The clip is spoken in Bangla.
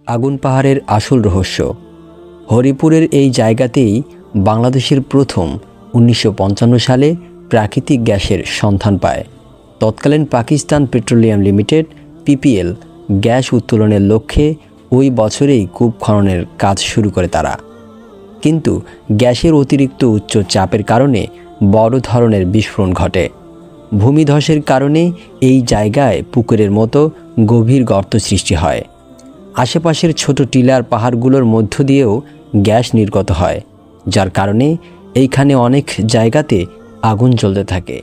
আগুন পাহাড়ের আসল রহস্য। হরিপুরের এই জায়গাতেই বাংলাদেশের প্রথম ১৯৫৫ সালে প্রাকৃতিক গ্যাসের সন্ধান পায়। তৎকালীন Pakistan petroleum limited PPL gas উত্তোলনের লক্ষ্যে ওই বছরেই কূপ খননের কাজ শুরু করে তারা। কিন্তু গ্যাসের অতিরিক্ত উচ্চ চাপের কারণে বড় ধরনের বিস্ফোরণ ঘটে। ভূমিধসের কারণে এই জায়গায় পুকুরের মতো গভীর গর্ত সৃষ্টি হয়। আশেপাশের ছোট টিলার পাহাড়গুলোর মধ্য দিয়েও গ্যাস নির্গত হয়, যার কারণে এইখানে অনেক জায়গাতে আগুন জ্বলতে থাকে।